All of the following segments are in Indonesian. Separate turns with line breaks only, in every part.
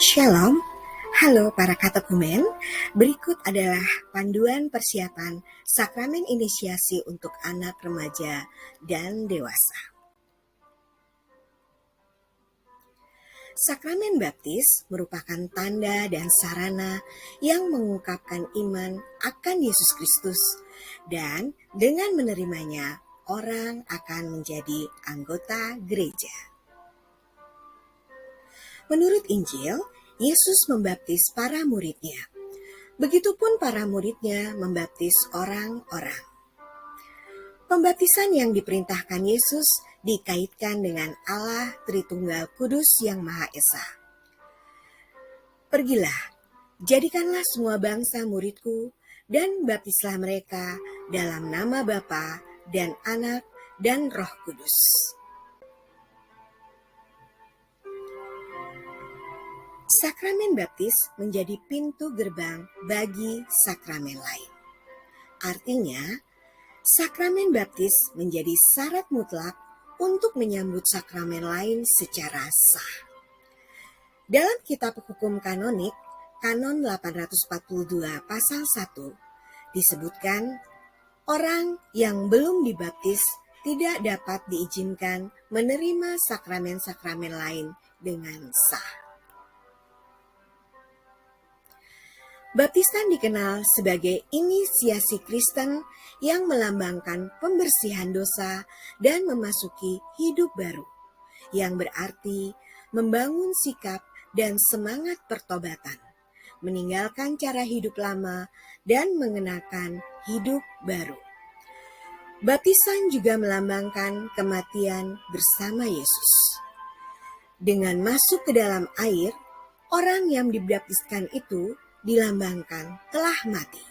Shalom, halo para katekumen. Berikut adalah panduan persiapan sakramen inisiasi untuk anak remaja dan dewasa. Sakramen baptis merupakan tanda dan sarana yang mengungkapkan iman akan Yesus Kristus, dan dengan menerimanya, orang akan menjadi anggota gereja. Menurut Injil, Yesus membaptis para muridnya. Begitupun para muridnya membaptis orang-orang. Pembaptisan yang diperintahkan Yesus dikaitkan dengan Allah Tritunggal Kudus yang Maha Esa. Pergilah, jadikanlah semua bangsa muridku, dan baptislah mereka dalam nama Bapa dan Anak dan Roh Kudus. Sakramen baptis menjadi pintu gerbang bagi sakramen lain. Artinya, sakramen baptis menjadi syarat mutlak untuk menyambut sakramen lain secara sah. Dalam kitab hukum kanonik, Kanon 842 pasal 1, disebutkan orang yang belum dibaptis tidak dapat diizinkan menerima sakramen-sakramen lain dengan sah. Baptisan dikenal sebagai inisiasi Kristen yang melambangkan pembersihan dosa dan memasuki hidup baru, yang berarti membangun sikap dan semangat pertobatan, meninggalkan cara hidup lama dan mengenakan hidup baru. Baptisan juga melambangkan kematian bersama Yesus. Dengan masuk ke dalam air, orang yang dibaptiskan itu dilambangkan telah mati.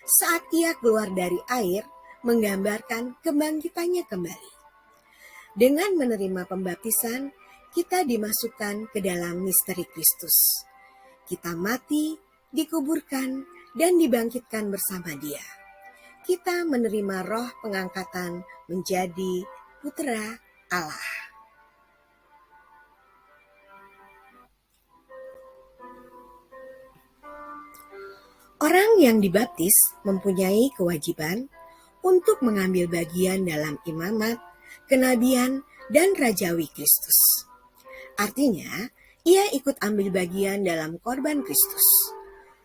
Saat ia keluar dari air, menggambarkan kebangkitannya kembali. Dengan menerima pembaptisan, kita dimasukkan ke dalam misteri Kristus. Kita mati, dikuburkan, dan dibangkitkan bersama Dia. Kita menerima roh pengangkatan menjadi putra Allah. Orang yang dibaptis mempunyai kewajiban untuk mengambil bagian dalam imamat, kenabian, dan rajawi Kristus. Artinya, ia ikut ambil bagian dalam korban Kristus,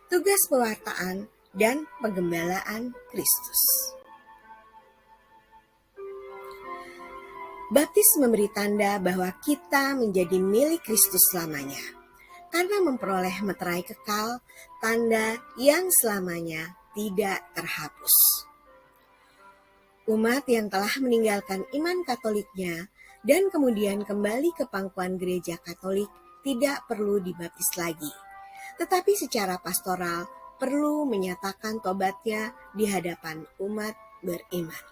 tugas pewartaan, dan penggembalaan Kristus. Baptis memberi tanda bahwa kita menjadi milik Kristus selamanya, karena memperoleh meterai kekal, tanda yang selamanya tidak terhapus. Umat yang telah meninggalkan iman Katoliknya dan kemudian kembali ke pangkuan gereja Katolik tidak perlu dibaptis lagi, tetapi secara pastoral perlu menyatakan tobatnya di hadapan umat beriman.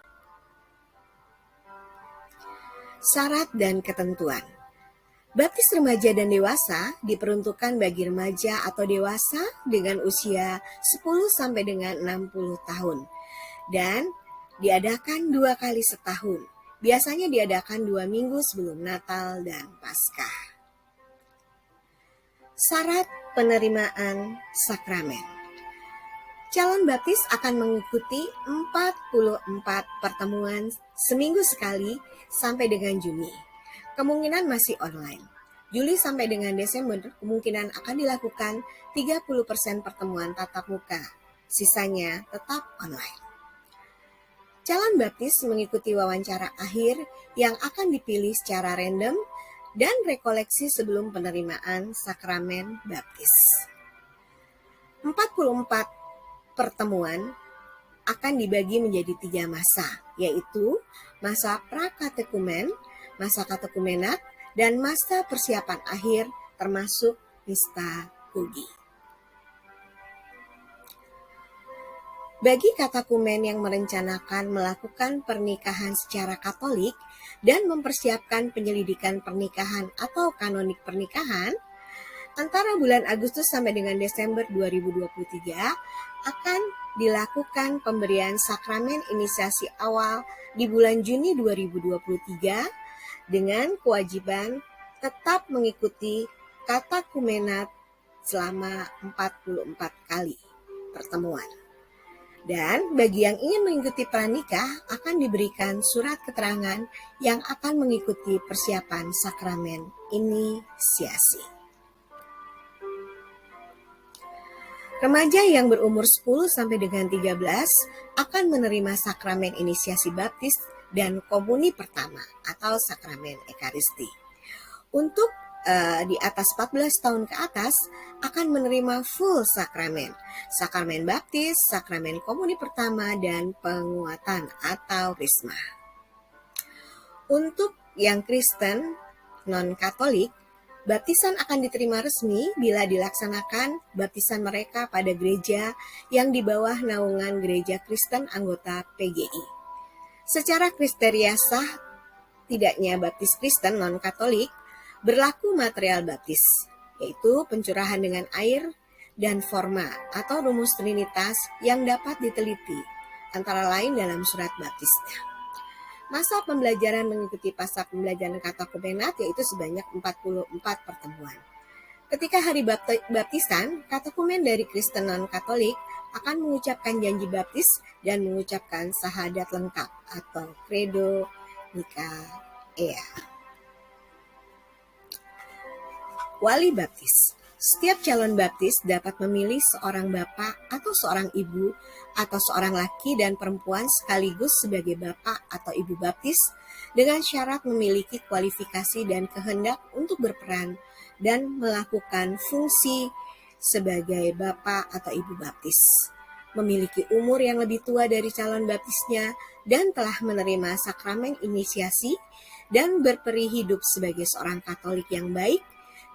Syarat dan ketentuan. Baptis remaja dan dewasa diperuntukkan bagi remaja atau dewasa dengan usia 10 sampai dengan 60 tahun dan diadakan 2 kali setahun. Biasanya diadakan 2 minggu sebelum Natal dan Paskah. Syarat penerimaan sakramen. Calon baptis akan mengikuti 44 pertemuan seminggu sekali sampai dengan Juni. Kemungkinan masih online. Juli sampai dengan Desember kemungkinan akan dilakukan 30% pertemuan tatap muka. Sisanya tetap online. Calon baptis mengikuti wawancara akhir yang akan dipilih secara random dan rekoleksi sebelum penerimaan sakramen baptis. 44 pertemuan akan dibagi menjadi 3 masa, yaitu masa prakatekumen, masa katekumenat, dan masa persiapan akhir termasuk pesta kudi. Bagi katekumen yang merencanakan melakukan pernikahan secara Katolik dan mempersiapkan penyelidikan pernikahan atau kanonik pernikahan, antara bulan Agustus sampai dengan Desember 2023 akan dilakukan pemberian sakramen inisiasi awal di bulan Juni 2023 dengan kewajiban tetap mengikuti katekumenat selama 44 kali pertemuan. Dan bagi yang ingin mengikuti pranikah akan diberikan surat keterangan yang akan mengikuti persiapan sakramen inisiasi. Remaja yang berumur 10 sampai dengan 13 akan menerima sakramen inisiasi baptis dan komuni pertama atau sakramen ekaristi. Untuk di atas 14 tahun ke atas akan menerima full sakramen, sakramen baptis, sakramen komuni pertama, dan penguatan atau risma. Untuk yang Kristen non-Katolik, baptisan akan diterima resmi bila dilaksanakan baptisan mereka pada gereja yang di bawah naungan gereja Kristen anggota PGI. Secara kriteria sah tidaknya baptis Kristen non-Katolik, berlaku material baptis, yaitu pencurahan dengan air dan forma atau rumus Trinitas yang dapat diteliti, antara lain dalam surat baptisnya. Masa pembelajaran mengikuti pasca pembelajaran katekumenat yaitu sebanyak 44 pertemuan. Ketika hari baptisan, katekumen dari Kristen non-Katolik akan mengucapkan janji baptis dan mengucapkan syahadat lengkap atau credo Nikaea. Wali baptis. Setiap calon baptis dapat memilih seorang bapak atau seorang ibu atau seorang laki dan perempuan sekaligus sebagai bapak atau ibu baptis dengan syarat memiliki kualifikasi dan kehendak untuk berperan dan melakukan fungsi sebagai bapak atau ibu baptis, memiliki umur yang lebih tua dari calon baptisnya dan telah menerima sakramen inisiasi dan berperi hidup sebagai seorang Katolik yang baik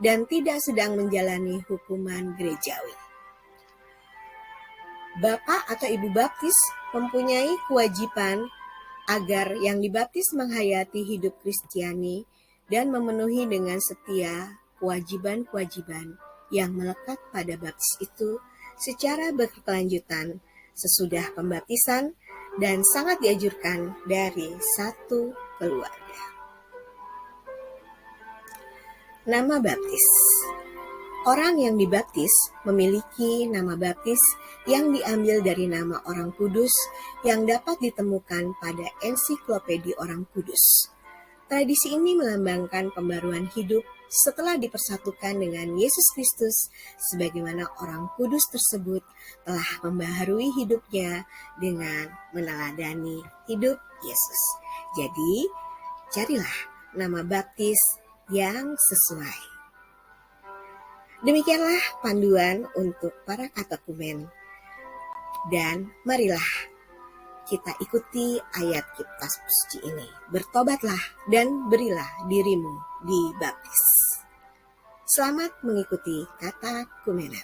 dan tidak sedang menjalani hukuman gerejawi. Bapak atau ibu baptis mempunyai kewajiban agar yang dibaptis menghayati hidup Kristiani dan memenuhi dengan setia kewajiban-kewajiban yang melekat pada baptis itu secara berkelanjutan sesudah pembaptisan dan sangat dianjurkan dari satu keluarga. Nama baptis. Orang yang dibaptis memiliki nama baptis yang diambil dari nama orang kudus yang dapat ditemukan pada Ensiklopedi Orang Kudus. Tradisi ini melambangkan pembaruan hidup setelah dipersatukan dengan Yesus Kristus, sebagaimana orang kudus tersebut telah membaharui hidupnya dengan meneladani hidup Yesus. Jadi, carilah nama baptis yang sesuai. Demikianlah panduan untuk para katekumen. Dan marilah kita ikuti ayat kitab suci ini. Bertobatlah dan berilah dirimu dibaptis. Selamat mengikuti Katekumena.